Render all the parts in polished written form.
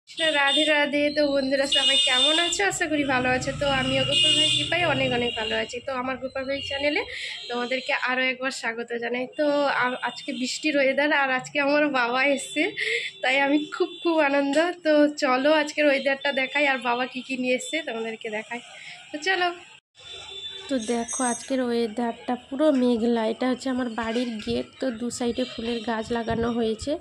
রাধে রাধে। তো বন্ধুরা সবাই কেমন আছো? আশা করি ভালো আছো। তো আমিও গোপাল ভাই কৃপায় অনেক অনেক ভালো আছি। তো আমার গোপাল ভাই চ্যানেলে তোমাদেরকে আরও একবার স্বাগত জানাই। তো আজকে বৃষ্টির ওয়েদার, আর আজকে আমার বাবা এসছে, তাই আমি খুব খুব আনন্দ। তো চলো আজকের ওয়েদারটা দেখাই, আর বাবা কি কি নিয়ে এসছে তোমাদেরকে দেখাই। তো চলো। তো দেখো আজকের ওয়েদারটা পুরো মেঘলা। এটা হচ্ছে আমার বাড়ির গেট। তো দু সাইডে ফুলের গাছ লাগানো হয়েছে,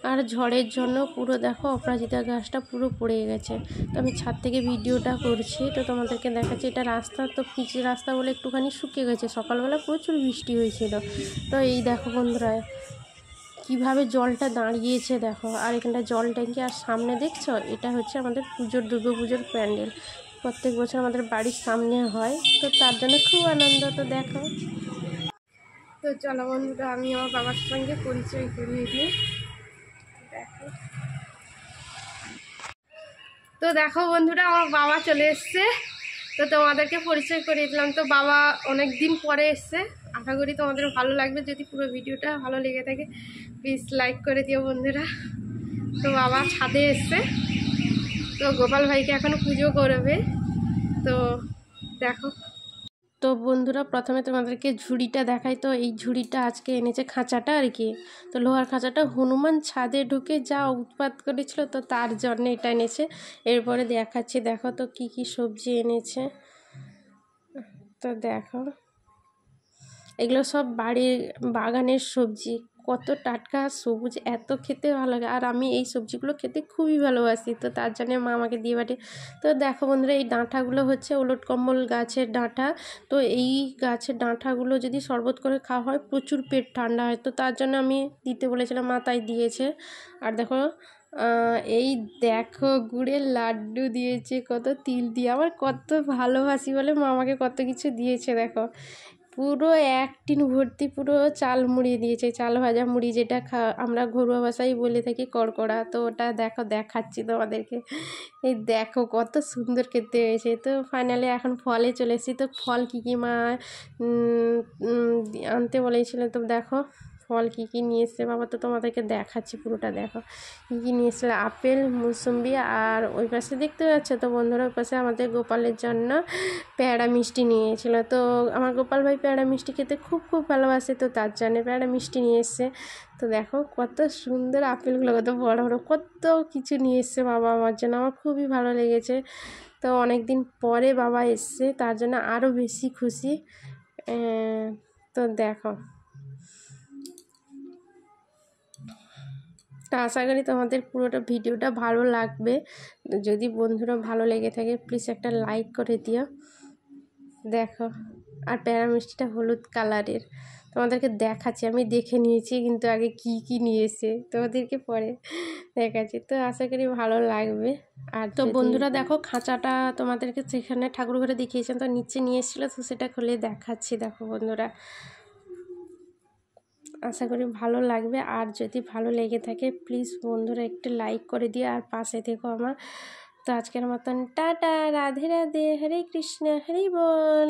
আর ঝড়ের জন্য পুরো দেখো অপরাজিতা গাছটা পুরো পড়ে গেছে। তো আমি ছাদ থেকে ভিডিওটা করছি, তো তোমাদেরকে দেখাচ্ছি। এটা রাস্তা, তো পিচের রাস্তা বলে একটুখানি শুকিয়ে গেছে। সকালবেলা প্রচুর বৃষ্টি হয়েছিল। তো এই দেখো বন্ধুরা কিভাবে জলটা দাঁড়িয়েছে দেখো। আর এখানটা জল ট্যাঙ্কি, আর সামনে দেখছো এটা হচ্ছে আমাদের দুর্গা পুজোর প্যান্ডেল। প্রত্যেক বছর আমাদের বাড়ির সামনে হয়, তো তার জন্য খুব আনন্দ। তো দেখো, তো চলো বন্ধুরা আমি আমার বাবার সঙ্গে পরিচয় করিয়ে দিই। দেখো, তো দেখো বন্ধুরা আমার বাবা চলে এসছে। তো তোমাদেরকে পরিচয় করিয়ে দিলাম। তো বাবা অনেক দিন পরে এসছে। আশা করি তোমাদের ভালো লাগবে। যদি পুরো ভিডিওটা ভালো লেগে থাকে প্লিজ লাইক করে দিও বন্ধুরা। তো বাবা ছাদে এসছে, তো গোপাল ভাইকে এখনও পুজো করবে। তো দেখো, তো বন্ধুরা প্রথমে তোমাদেরকে ঝুড়িটা দেখাই। তো এই ঝুড়িটা আজকে এনেছে খাঁচাটা আর কি। তো লোহার খাঁচাটা হনুমান ছাদে ঢুকে যা উৎপাত করেছিল, তো তার জন্য এটা এনেছে। এরপরে দেখাচ্ছি, দেখো তো কি কি সবজি এনেছে। তো দেখো এগুলো সব বাড়ির বাগানের সবজি, কত টাটকা সবুজ, এত খেতে ভালো লাগে। আর আমি এই সবজিগুলো খেতে খুবই ভালোবাসি, তো তার জন্য মা আমাকে দিয়ে পাঠিয়ে। তো দেখো বন্ধুরা এই ডাঁটাগুলো হচ্ছে ওলট কম্বল গাছের ডাঁটা। তো এই গাছের ডাঁটাগুলো যদি শরবত করে খাওয়া হয় প্রচুর পেট ঠান্ডা হয়, তো তার জন্য আমি দিতে বলেছিলাম, মা তাই দিয়েছে। আর দেখো এই দেখো গুড়ের লাড্ডু দিয়েছে, কত তিল দিয়ে, আমার কত ভালোবাসি বলে মা আমাকে কত কিছু দিয়েছে। দেখো পুরো এক টিন ভর্তি পুরো চাল মুড়ি দিয়েছে, চাল ভাজা মুড়ি, যেটা আমরা ঘরোয়া ভাষায় বলে থাকি কড়কড়া। তো ওটা দেখো দেখাচ্ছি তোমাদেরকে। এই দেখো কত সুন্দর খেতে হয়েছে। তো ফাইনালি এখন ফলে চলে এসেছি। তো ফল কী কী মা আনতে বলেছিল। তো দেখো ফল কী কী নিয়ে এসছে বাবা, তো তোমাদেরকে দেখাচ্ছি পুরোটা। দেখো কী কী নিয়ে এসেছিলো, আপেল, মুসম্বি, আর ওই পাশে দেখতে পাচ্ছ তো বন্ধুরা, ওই পাশে আমাদের গোপালের জন্য পেয়ারা মিষ্টি নিয়েছিল। তো আমার গোপাল ভাই পেয়ারা মিষ্টি খেতে খুব খুব ভালোবাসে, তো তার জন্য পেয়ারা মিষ্টি নিয়ে এসছে। তো দেখো কত সুন্দর আপেলগুলো, কত বড় বড়, কত কিছু নিয়ে এসছে বাবা আমার জন্য, আমার খুবই ভালো লেগেছে। তো অনেক দিন পরে বাবা এসছে, তার জন্য আরও বেশি খুশি। তো দেখো, তো আশা করি তোমাদের পুরোটা ভিডিওটা ভালো লাগবে। যদি বন্ধুরা ভালো লেগে থাকে প্লিজ একটা লাইক করে দিও। দেখো, আর প্যারা মিষ্টিটা হলুদ কালারের। তোমাদেরকে দেখাচ্ছি, আমি দেখে নিয়েছি কিন্তু আগে কি কি নিয়েছে, তোমাদেরকে পরে দেখাচ্ছি। তো আশা করি ভালো লাগবে। আর তো বন্ধুরা দেখো খাঁচাটা তোমাদেরকে সেখানে ঠাকুর ঘরে দেখিয়েছেন, তো নিচে নিয়ে এসেছিলো, তো সেটা খুলে দেখাচ্ছি। দেখো বন্ধুরা আশা করি ভালো লাগবে। আর যদি ভালো লেগে থাকে প্লিজ বন্ধুরা একটু লাইক করে দিও, আর পাশে থেকো আমার। তো আজকের মতন টাটা, রাধে রাধে, হরে কৃষ্ণ, হরি বল।